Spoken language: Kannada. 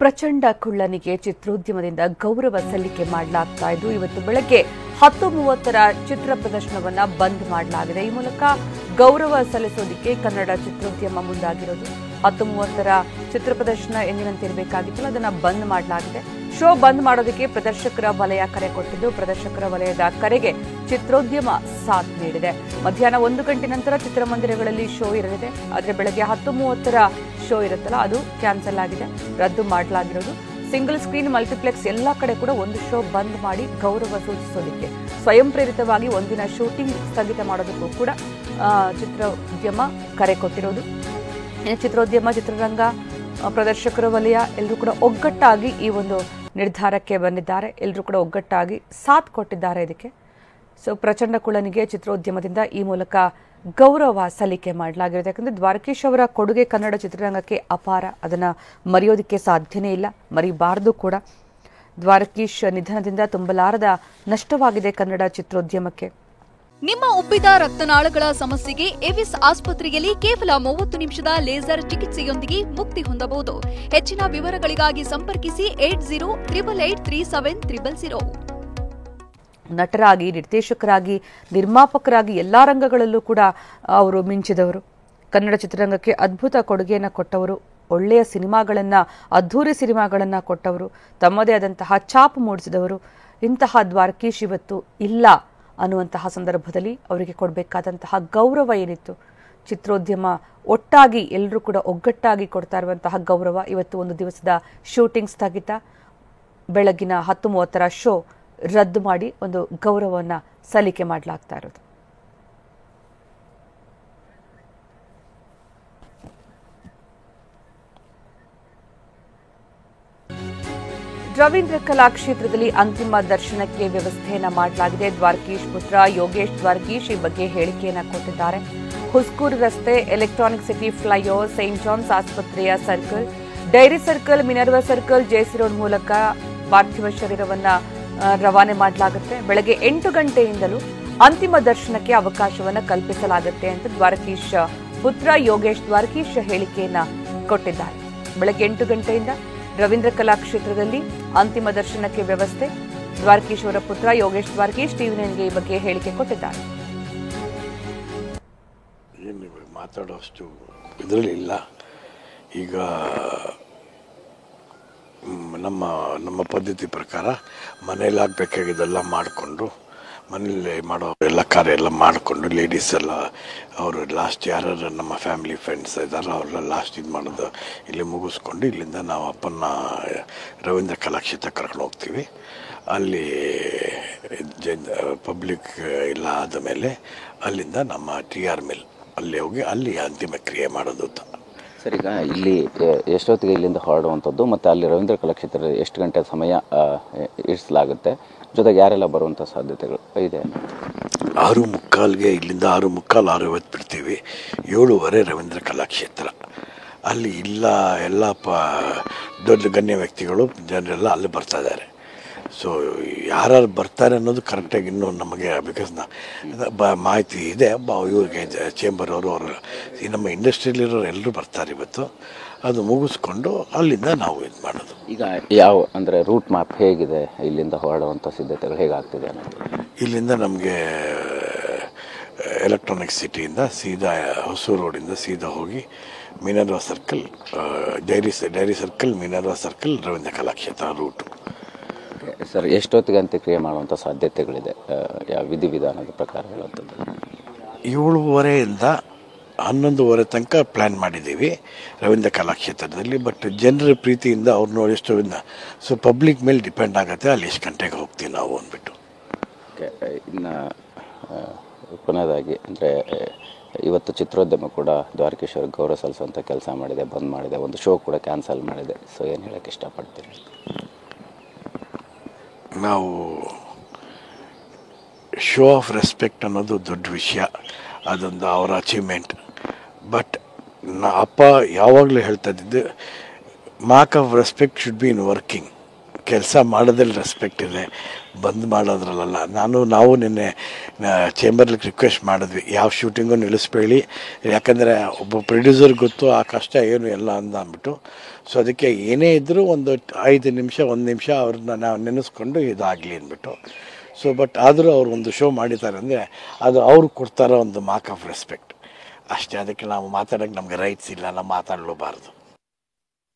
ಪ್ರಚಂಡ ಕುಳ್ಳನಿಗೆ ಚಿತ್ರೋದ್ಯಮದಿಂದ ಗೌರವ ಸಲ್ಲಿಕೆ ಮಾಡಲಾಗ್ತಾ ಇದ್ದು ಇವತ್ತು ಬೆಳಗ್ಗೆ 10:30ರ ಚಿತ್ರ ಪ್ರದರ್ಶನವನ್ನ ಬಂದ್ ಮಾಡಲಾಗಿದೆ. ಈ ಮೂಲಕ ಗೌರವ ಸಲ್ಲಿಸೋದಕ್ಕೆ ಕನ್ನಡ ಚಿತ್ರೋದ್ಯಮ ಮುಂದಾಗಿರೋದು. 10:30ರ ಚಿತ್ರ ಪ್ರದರ್ಶನ ಎಂದಿನಂತೆ ಇರಬೇಕಾಗಿತ್ತು, ಅದನ್ನ ಬಂದ್ ಮಾಡಲಾಗಿದೆ. ಶೋ ಬಂದ್ ಮಾಡೋದಕ್ಕೆ ಪ್ರದರ್ಶಕರ ವಲಯ ಕರೆ ಕೊಟ್ಟಿದ್ದು, ಪ್ರದರ್ಶಕರ ವಲಯದ ಕರೆಗೆ ಚಿತ್ರೋದ್ಯಮ ಸಾಥ್ ನೀಡಿದೆ. ಮಧ್ಯಾಹ್ನ 1 ಗಂಟೆ ನಂತರ ಚಿತ್ರಮಂದಿರಗಳಲ್ಲಿ ಶೋ ಇರಲಿದೆ. ಆದರೆ ಬೆಳಗ್ಗೆ 10:30ರ ಶೋ ಇರುತ್ತಲ್ಲ, ಅದು ಕ್ಯಾನ್ಸಲ್ ಆಗಿದೆ, ರದ್ದು ಮಾಡಲಾಗಿರೋದು. ಸಿಂಗಲ್ ಸ್ಕ್ರೀನ್ ಮಲ್ಟಿಪ್ಲೆಕ್ಸ್ ಎಲ್ಲ ಕಡೆ ಕೂಡ ಒಂದು ಶೋ ಬಂದ್ ಮಾಡಿ ಗೌರವ ಸೂಚಿಸೋದಕ್ಕೆ ಸ್ವಯಂ ಪ್ರೇರಿತವಾಗಿ ಒಂದಿನ ಶೂಟಿಂಗ್ ಸ್ಥಗಿತ ಮಾಡೋದಕ್ಕೂ ಕೂಡ ಚಿತ್ರೋದ್ಯಮ ಕರೆ ಕೊಟ್ಟಿರೋದು. ಚಿತ್ರೋದ್ಯಮ, ಚಿತ್ರರಂಗ, ಪ್ರದರ್ಶಕರ ವಲಯ ಎಲ್ಲರೂ ಕೂಡ ಒಗ್ಗಟ್ಟಾಗಿ ಈ ಒಂದು ನಿರ್ಧಾರಕ್ಕೆ ಬಂದಿದ್ದಾರೆ. ಎಲ್ಲರೂ ಕೂಡ ಒಗ್ಗಟ್ಟಾಗಿ ಸಾಥ್ ಕೊಟ್ಟಿದ್ದಾರೆ ಇದಕ್ಕೆ. ಸೊ ಪ್ರಚಂಡ ಕುಳ್ಳನಿಗೆ ಚಿತ್ರೋದ್ಯಮದಿಂದ ಈ ಮೂಲಕ ಗೌರವ ಸಲ್ಲಿಕೆ ಮಾಡಲಾಗಿರುತ್ತೆ. ಯಾಕಂದ್ರೆ ದ್ವಾರಕೀಶ್ ಅವರ ಕೊಡುಗೆ ಕನ್ನಡ ಚಿತ್ರರಂಗಕ್ಕೆ ಅಪಾರ, ಅದನ್ನ ಮರೆಯೋದಕ್ಕೆ ಸಾಧ್ಯನೇ ಇಲ್ಲ, ಮರಿಬಾರದು ಕೂಡ. ದ್ವಾರಕೀಶ್ ನಿಧನದಿಂದ ತುಂಬಲಾರದ ನಷ್ಟವಾಗಿದೆ ಕನ್ನಡ ಚಿತ್ರೋದ್ಯಮಕ್ಕೆ. ನಿಮ್ಮ ಉಬ್ಬಿದ ರಕ್ತನಾಳಗಳ ಸಮಸ್ಯೆಗೆ ಎವಿಸ್ ಆಸ್ಪತ್ರೆಯಲ್ಲಿ ಕೇವಲ 30 ನಿಮಿಷದ ಲೇಸರ್ ಚಿಕಿತ್ಸೆಯೊಂದಿಗೆ ಮುಕ್ತಿ ಹೊಂದಬಹುದು. ಹೆಚ್ಚಿನ ವಿವರಗಳಿಗಾಗಿ ಸಂಪರ್ಕಿಸಿ 8088837300. ನಟರಾಗಿ, ನಿರ್ದೇಶಕರಾಗಿ, ನಿರ್ಮಾಪಕರಾಗಿ ಎಲ್ಲಾ ರಂಗಗಳಲ್ಲೂ ಕೂಡ ಅವರು ಮಿಂಚಿದವರು. ಕನ್ನಡ ಚಿತ್ರರಂಗಕ್ಕೆ ಅದ್ಭುತ ಕೊಡುಗೆಯನ್ನು ಕೊಟ್ಟವರು. ಒಳ್ಳೆಯ ಸಿನಿಮಾಗಳನ್ನ, ಅದ್ಧೂರಿ ಸಿನಿಮಾಗಳನ್ನ ಕೊಟ್ಟವರು. ತಮ್ಮದೇ ಆದಂತಹ ಛಾಪು ಮೂಡಿಸಿದವರು. ಇಂತಹ ದ್ವಾರಕೀಶ್ ಇವತ್ತು ಇಲ್ಲ ಅನ್ನುವಂತಹ ಸಂದರ್ಭದಲ್ಲಿ ಅವರಿಗೆ ಕೊಡಬೇಕಾದಂತಹ ಗೌರವ ಏನಿತ್ತು, ಚಿತ್ರೋದ್ಯಮ ಒಟ್ಟಾಗಿ ಎಲ್ಲರೂ ಕೂಡ ಒಗ್ಗಟ್ಟಾಗಿ ಕೊಡ್ತಾ ಇರುವಂತಹ ಗೌರವ. ಇವತ್ತು ಒಂದು ದಿವಸದ ಶೂಟಿಂಗ್ ಸ್ಥಗಿತ, ಬೆಳಗಿನ 10:30ರ ಶೋ ರದ್ದು ಮಾಡಿ ಒಂದು ಗೌರವವನ್ನ ಸಲ್ಲಿಕೆ ಮಾಡಲಾಗ್ತಾ ಇರೋದು. ರವೀಂದ್ರ ಕಲಾಕ್ಷೇತ್ರದಲ್ಲಿ ಅಂತಿಮ ದರ್ಶನಕ್ಕೆ ವ್ಯವಸ್ಥೆಯನ್ನ ಮಾಡಲಾಗಿದೆ. ದ್ವಾರಕೀಶ್ ಪುತ್ರ ಯೋಗೇಶ್ ದ್ವಾರಕೀಶ್ ಈ ಬಗ್ಗೆ ಹೇಳಿಕೆಯನ್ನ ಕೊಟ್ಟಿದ್ದಾರೆ. ಹುಸ್ಕೂರು ರಸ್ತೆ, electronic city flyover, saint John's ಆಸ್ಪತ್ರೆಯ circle, dairy circle, Minerva circle, JC road ಮೂಲಕ ಪಾರ್ಥಿವ ಶರೀರವನ್ನ ರವಾನೆ ಮಾಡಲಾಗುತ್ತೆ. ಬೆಳಗ್ಗೆ 8 ಗಂಟೆಯಿಂದಲೂ ಅಂತಿಮ ದರ್ಶನಕ್ಕೆ ಅವಕಾಶವನ್ನು ಕಲ್ಪಿಸಲಾಗುತ್ತೆ ಅಂತ ದ್ವಾರಕೀಶ್ ಪುತ್ರ ಯೋಗೇಶ್ ದ್ವಾರಕೀಶ್ ಹೇಳಿಕೆಯನ್ನ ಕೊಟ್ಟಿದ್ದಾರೆ. ಬೆಳಗ್ಗೆ 8 ಗಂಟೆಯಿಂದ ರವೀಂದ್ರ ಕಲಾಕ್ಷೇತ್ರದಲ್ಲಿ ಅಂತಿಮ ದರ್ಶನಕ್ಕೆ ವ್ಯವಸ್ಥೆ. ದ್ವಾರಕೀಶ್ ಅವರ ಪುತ್ರ ಯೋಗೇಶ್ ದ್ವಾರಕೀಶ್ ಟಿವಿ9ಗೆ ಈ ಬಗ್ಗೆ ಹೇಳಿಕೆ ಕೊಟ್ಟಿದ್ದಾರೆ. ಮಾತಾಡೋಷ್ಟು ಇದರಲ್ಲಿ ಇಲ್ಲ. ಈಗ ನಮ್ಮ ಪದ್ಧತಿ ಪ್ರಕಾರ ಮನೇಲಿ ಆಗಬೇಕಾಗಿದ್ದೆಲ್ಲ ಮಾಡಿಕೊಂಡು, ಮನೇಲಿ ಮಾಡೋ ಎಲ್ಲ ಕಾರ್ಯ ಎಲ್ಲ ಮಾಡಿಕೊಂಡು, ಲೇಡೀಸ್ ಎಲ್ಲ ಅವರು ಲಾಸ್ಟ್ ಯಾರು ನಮ್ಮ ಫ್ಯಾಮಿಲಿ ಫ್ರೆಂಡ್ಸ್ ಇದ್ದಾರೆ ಅವರೆಲ್ಲ ಲಾಸ್ಟ್ ಇದು ಮಾಡೋದು ಇಲ್ಲಿ ಮುಗಿಸ್ಕೊಂಡು ಇಲ್ಲಿಂದ ನಾವು ಅಪ್ಪನ ರವೀಂದ್ರ ಕಲಾಕ್ಷೇತ್ರ ಕರ್ಕೊಂಡು ಹೋಗ್ತೀವಿ. ಅಲ್ಲಿ ಪಬ್ಲಿಕ್ ಇಲ್ಲ ಆದ ಮೇಲೆ ಅಲ್ಲಿಂದ ನಮ್ಮ TR ಮಿಲ್ ಅಲ್ಲಿ ಹೋಗಿ ಅಲ್ಲಿ ಅಂತಿಮ ಕ್ರಿಯೆ ಮಾಡೋದು. ಸರ್, ಈಗ ಇಲ್ಲಿ ಎಷ್ಟೊತ್ತಿಗೆ ಇಲ್ಲಿಂದ ಹೊರಡುವಂಥದ್ದು ಮತ್ತು ಅಲ್ಲಿ ರವೀಂದ್ರ ಕಲಾಕ್ಷೇತ್ರ ಎಷ್ಟು ಗಂಟೆ ಸಮಯ ಇರಿಸಲಾಗುತ್ತೆ, ಜೊತೆಗೆ ಯಾರೆಲ್ಲ ಬರುವಂಥ ಸಾಧ್ಯತೆಗಳು ಇದೆ? 6:45ಗೆ ಇಲ್ಲಿಂದ 6:45 ಬಿಡ್ತೀವಿ. 7:15 ರವೀಂದ್ರ ಕಲಾಕ್ಷೇತ್ರ. ಅಲ್ಲಿ ಇಲ್ಲ ಎಲ್ಲ ದೊಡ್ಡ ಗಣ್ಯ ವ್ಯಕ್ತಿಗಳು ಜನರೆಲ್ಲ ಅಲ್ಲಿ ಬರ್ತಾ ಇದ್ದಾರೆ. ಸೊ ಯಾರು ಬರ್ತಾರೆ ಅನ್ನೋದು ಕರೆಕ್ಟಾಗಿ ಇನ್ನೂ ನಮಗೆ ಬಿಕಾಸ್ ಮಾಹಿತಿ ಇದೆ. ಇವ್ರಿಗೆ ಚೇಂಬರ್ ಅವರು ನಮ್ಮ ಇಂಡಸ್ಟ್ರಿಯಲ್ಲಿರೋರು ಎಲ್ಲರೂ ಬರ್ತಾರೆ ಇವತ್ತು. ಅದು ಮುಗಿಸ್ಕೊಂಡು ಅಲ್ಲಿಂದ ನಾವು ಇದು ಮಾಡೋದು. ಈಗ ಯಾವ ಅಂದರೆ ರೂಟ್ ಮ್ಯಾಪ್ ಹೇಗಿದೆ, ಇಲ್ಲಿಂದ ಹೊರಡುವಂಥ ಸಿದ್ಧತೆಗಳು ಹೇಗಾಗ್ತಿದೆ ಅನ್ನೋದು? ಇಲ್ಲಿಂದ ನಮಗೆ ಎಲೆಕ್ಟ್ರಾನಿಕ್ ಸಿಟಿಯಿಂದ ಸೀದಾ ಹೊಸೂರು ರೋಡಿಂದ ಸೀದಾ ಹೋಗಿ Minerva circle, dairy circle, Minerva circle, Ravindra Kalakshetra route. Sir, ಎಷ್ಟೊತ್ತಿಗೆ ಅಂತ್ಯಕ್ರಿಯೆ ಮಾಡುವಂಥ ಸಾಧ್ಯತೆಗಳಿದೆ, ಯಾವ ವಿಧಿವಿಧಾನದ ಪ್ರಕಾರ ಹೇಳುವಂಥದ್ದು? 7:15ಯಿಂದ 11:30 ತನಕ ಪ್ಲ್ಯಾನ್ ಮಾಡಿದ್ದೀವಿ ರವೀಂದ್ರ ಕಲಾಕ್ಷೇತ್ರದಲ್ಲಿ. ಬಟ್ ಜನರ ಪ್ರೀತಿಯಿಂದ ಅವ್ರು ನೋಡಿ ಎಷ್ಟು ಸೊ ಪಬ್ಲಿಕ್ ಮೇಲೆ ಡಿಪೆಂಡ್ ಆಗುತ್ತೆ ಅಲ್ಲಿ ಎಷ್ಟು ಗಂಟೆಗೆ ಹೋಗ್ತೀವಿ ನಾವು ಅಂದ್ಬಿಟ್ಟು. ಓಕೆ, ಇನ್ನು ಕೊನೆಯದಾಗಿ ಅಂದರೆ ಇವತ್ತು ಚಿತ್ರೋದ್ಯಮ ಕೂಡ ದ್ವಾರಕೀಶ್ ಅವ್ರಿಗೆ ಗೌರವ ಸಲ್ಲಿಸುವಂಥ ಕೆಲಸ ಮಾಡಿದೆ, ಬಂದ್ ಮಾಡಿದೆ, ಒಂದು ಶೋ ಕೂಡ ಕ್ಯಾನ್ಸಲ್ ಮಾಡಿದೆ. ಸೊ ಏನು ಹೇಳೋಕ್ಕೆ ಇಷ್ಟಪಡ್ತೀರಿ? ನಾವು ಶೋ ಆಫ್ ರೆಸ್ಪೆಕ್ಟ್ ಅನ್ನೋದು ದೊಡ್ಡ ವಿಷಯ, ಅದೊಂದು ಅವರ ಅಚೀವ್ಮೆಂಟ್. ಬಟ್ ಅಪ್ಪ ಯಾವಾಗಲೂ ಹೇಳ್ತಾ ಇದ್ದಿದ್ದು mark of respect should be in working. ಕೆಲಸ ಮಾಡೋದ್ರಲ್ಲಿ ರೆಸ್ಪೆಕ್ಟ್ ಇದೆ, ಬಂದ್ ಮಾಡೋದ್ರಲ್ಲ. ನಾವು ನಿನ್ನೆ ಚೇಂಬರ್ಲಿಗೆ ರಿಕ್ವೆಸ್ಟ್ ಮಾಡಿದ್ವಿ, ಯಾವ ಶೂಟಿಂಗು ನಿಲ್ಲಿಸ್ಬೇಡಿ, ಯಾಕಂದರೆ ಒಬ್ಬ ಪ್ರೊಡ್ಯೂಸರ್ಗೆ ಗೊತ್ತು ಆ ಕಷ್ಟ ಏನು ಎಲ್ಲ ಅಂದ್ಬಿಟ್ಟು. ಸೊ ಅದಕ್ಕೆ ಏನೇ ಇದ್ದರೂ ಒಂದು 5 ನಿಮಿಷ 1 ನಿಮಿಷ ಅವ್ರನ್ನ ನಾವು ನೆನೆಸ್ಕೊಂಡು ಇದಾಗಲಿ ಅಂದ್ಬಿಟ್ಟು. ಸೊ ಬಟ್ ಆದರೂ ಅವ್ರು ಒಂದು ಶೋ ಮಾಡಿದ್ದಾರೆ ಅಂದರೆ ಅದು ಅವ್ರು ಕೊಡ್ತಾರೋ ಒಂದು ಮಾರ್ಕ್ ಆಫ್ ರೆಸ್ಪೆಕ್ಟ್ ಅಷ್ಟೇ. ಅದಕ್ಕೆ ನಾವು ಮಾತಾಡೋಕ್ಕೆ ನಮಗೆ ರೈಟ್ಸ್ ಇಲ್ಲ, ನಾವು ಮಾತಾಡಲೂಬಾರ್ದು.